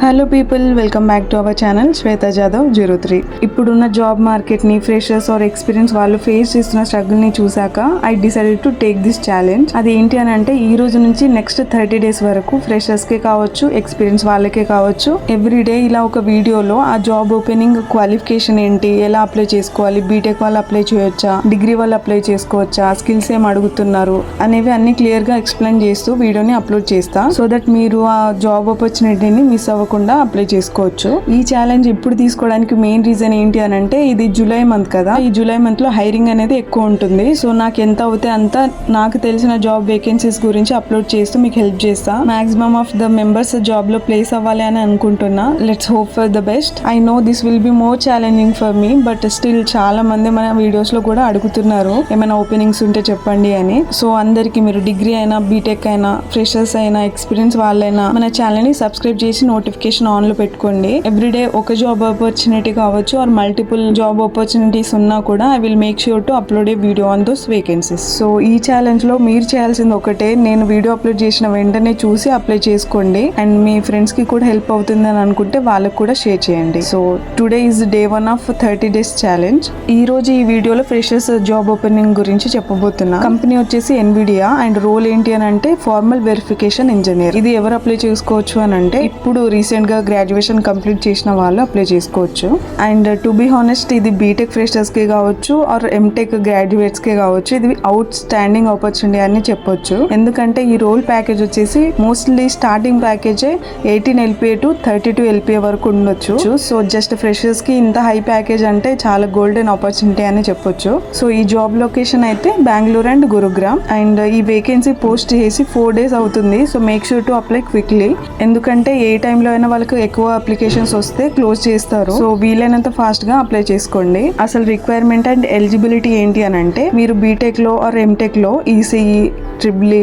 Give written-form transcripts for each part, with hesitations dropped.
Hello people, welcome back to our channel Shweta Jadhav 03. ఇప్పుడున్న job మార్కెట్ని freshers or experience వాళ్ళు face చేస్తున్న స్ట్రగుల్ని చూసాక I decided to take this challenge. అది ఏంటి అని అంటే ఈ రోజు నుంచి నెక్స్ట్ 30 days వరకు ఫ్రెషర్స్కే కావచ్చు, ఎక్స్పీరియన్స్ వాళ్ళకే కావచ్చు, ఎవ్రీడే ఇలా ఒక వీడియోలో ఆ జాబ్ ఓపెనింగ్ క్వాలిఫికేషన్ ఏంటి, ఎలా అప్లై చేసుకోవాలి, బీటెక్ వాళ్ళు అప్లై చేయొచ్చా, డిగ్రీ వాళ్ళు అప్లై చేసుకోవచ్చా, స్కిల్స్ ఏం అడుగుతున్నారు అనేవి అన్ని క్లియర్గా ఎక్స్ప్లెయిన్ చేస్తూ వీడియోని అప్లోడ్ చేస్తా. సో దట్ మీరు ఆ జాబ్ ఆపర్చునిటీని మిస్ అవ్వకుండా అప్లై చేసుకోవచ్చు. ఈ ఛాలెంజ్ ఇప్పుడు తీసుకోవడానికి మెయిన్ రీజన్ ఏంటి అని అంటే ఇది జూలై మంత్ కదా, ఈ జూలై మంత్ లో హైరింగ్ అనేది ఎక్కువ ఉంటుంది. సో నాకు ఎంత అవుతే అంత నాకు తెలిసిన జాబ్ వేకెన్సీస్ గురించి అప్లోడ్ చేస్తూ మీకు హెల్ప్ చేస్తా. Maximum of the members job లో ప్లేస్ అవ్వాలి అని అనుకుంటున్నా. Let's hope for the best. I know this will be more challenging for me, but still చాలా మంది మన వీడియోస్ లో కూడా అడుగుతున్నారు ఏమైనా ఓపెనింగ్స్ ఉంటే చెప్పండి అని. సో అందరికి మీరు డిగ్రీ అయినా, బీటెక్ అయినా, ఫ్రెషర్స్ అయినా, ఎక్స్పీరియన్స్ వాళ్ళైనా మన ఛానల్ ని సబ్స్క్రైబ్ చేసి నోటిఫికేషన్ ఆన్ లో పెట్టుకోండి. ఎవ్రీడే ఒక జాబ్ ఆపర్చునిటీ కావచ్చు ఆర్ మల్టిపుల్ జాబ్ ఆపర్చునిటీస్ ఉన్నా కూడా I will make sure to upload A video on those vacancies. So ఈ ఛాలెంజ్ లో మీరు చేయాల్సింది ఒకటే, నేను వీడియో అప్లోడ్ చేసిన వెంటనే చూసి అప్లై చేసుకోండి. అండ్ మీ ఫ్రెండ్స్ కి కూడా హెల్ప్ అవుతుంది అని అనుకుంటే వాళ్ళకి కూడా షేర్ చేయండి. So today is day 1 of 30 days challenge. ఈ రోజు ఈ వీడియోలో ఫ్రెషర్స్ జాబ్ ఓపెనింగ్ గురించి చెప్పబోతున్నా. కంపెనీ వచ్చేసి ఎన్విడియా అండ్ రోల్ ఏంటి అని అంటే ఫార్మల్ వెరిఫికేషన్ ఇంజనీర్. ఇది ఎవరు అప్లై చేసుకోవచ్చు అని అంటే ఇప్పుడు రీసెంట్ గా గ్రాడ్యుయేషన్ కంప్లీట్ చేసిన వాళ్ళు అప్లై చేసుకోవచ్చు. అండ్ టు బి హానెస్ట్ ఇది బీటెక్ ఫ్రెషర్స్ కి కావచ్చు ఆర్ ఎంటెక్ గ్రాడ్యుయేట్స్ కి కావచ్చు, ఇది అవుట్ స్టాండింగ్ ఆపర్చునిటీ అని చెప్పొచ్చు. ఎందుకంటే ఈ రోల్ ప్యాకేజ్ వచ్చేసి మోస్ట్లీ స్టార్టింగ్ ప్యాకేజే 18 LPA టు 32 LPA వరకు ఉండొచ్చు. సో జస్ట్ ఫ్రెషర్స్ కి ఇంత హై ప్యాకేజ్ అంటే చాలా గోల్డెన్ ఆపర్చునిటీ అని చెప్పొచ్చు. సో ఈ జాబ్ లొకేషన్ అయితే బెంగళూరు అండ్ గురుగ్రామ్. అండ్ ఈ వేకెన్సీ పోస్ట్ చేసి 4 days అవుతుంది. So make sure to apply quickly. ఎందుకంటే ఏ టైంలో అయినా వాళ్ళకి ఎక్కువ అప్లికేషన్స్ వస్తే క్లోజ్ చేస్తారు. సో వీలైనంత ఫాస్ట్ గా అప్లై చేసుకోండి. అసలు రిక్వైర్మెంట్ అండ్ ఎలిజిబిలిటీ ఏంటి అని అంటే మీరు బీటెక్ లో ఆర్ ఎంటెక్ లో ఈసీఈ, ట్రిపుల్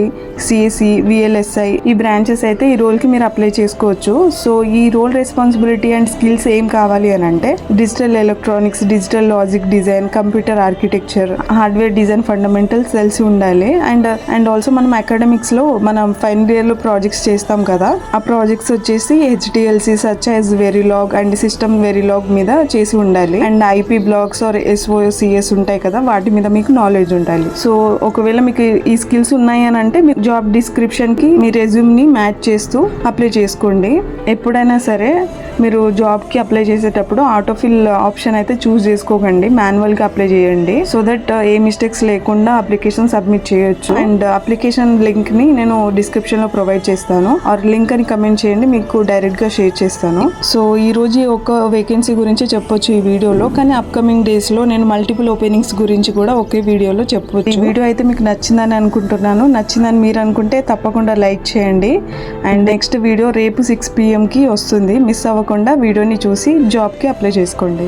సిఎస్సి, విఎల్ఎస్ఐ ఈ బ్రాంచెస్ అయితే ఈ రోల్ కి మీరు అప్లై చేసుకోవచ్చు. సో ఈ రోల్ రెస్పాన్సిబిలిటీ అండ్ స్కిల్స్ ఏం కావాలి అని అంటే digital electronics, digital logic design, computer architecture, hardware design fundamentals తెలిసి ఉండాలి. అండ్ ఆల్సో మనం అకాడమిక్స్ లో మనం ఫైనల్ ఇయర్ లో ప్రాజెక్ట్స్ చేస్తాం కదా, ఆ ప్రాజెక్ట్స్ వచ్చేసి HTLC such as Verilog and system Verilog మీద చేసి ఉండాలి. And IP blocks or SOCS ఉంటాయి కదా, వాటి మీద మీకు నాలెడ్జ్ ఉండాలి. సో ఒకవేళ మీకు ఈ స్కిల్స్ ఉన్నాయి అని అంటే మీ జాబ్ డిస్క్రిప్షన్ కి మీ రెజ్యూమ్ ని మ్యాచ్ చేస్తూ అప్లై చేసుకోండి. ఎప్పుడైనా సరే మీరు జాబ్ కి అప్లై చేసేటప్పుడు ఆటోఫిల్ ఆప్షన్ అయితే చూస్ చేసుకోకండి, మాన్యువల్ గా అప్లై చేయండి. సో దట్ ఏ మిస్టేక్స్ లేకుండా అప్లికేషన్ సబ్మిట్ చేయొచ్చు. అండ్ అప్లికేషన్ లింక్ ని నేను డిస్క్రిప్షన్ లో ప్రొవైడ్ చేస్తాను, ఆర్ లింక్ అని కమెంట్ చేయండి, మీకు డైరెక్ట్ గా షేర్ చేస్తాను. సో ఈ రోజు ఒక వేకెన్సీ గురించి చెప్పొచ్చు ఈ వీడియోలో, కానీ అప్కమింగ్ డేస్ లో నేను మల్టిపుల్ ఓపెనింగ్స్ గురించి కూడా ఒకే వీడియోలో చెప్పొచ్చు. ఈ వీడియో అయితే మీకు నచ్చిందని అనుకుంటున్నాను. నచ్చిందని మీరు అనుకుంటే తప్పకుండా లైక్ చేయండి. అండ్ నెక్స్ట్ వీడియో రేపు 6 PM కి వస్తుంది. మిస్ అవ్వకుండా వీడియోని చూసి జాబ్కి అప్లై చేసుకోండి.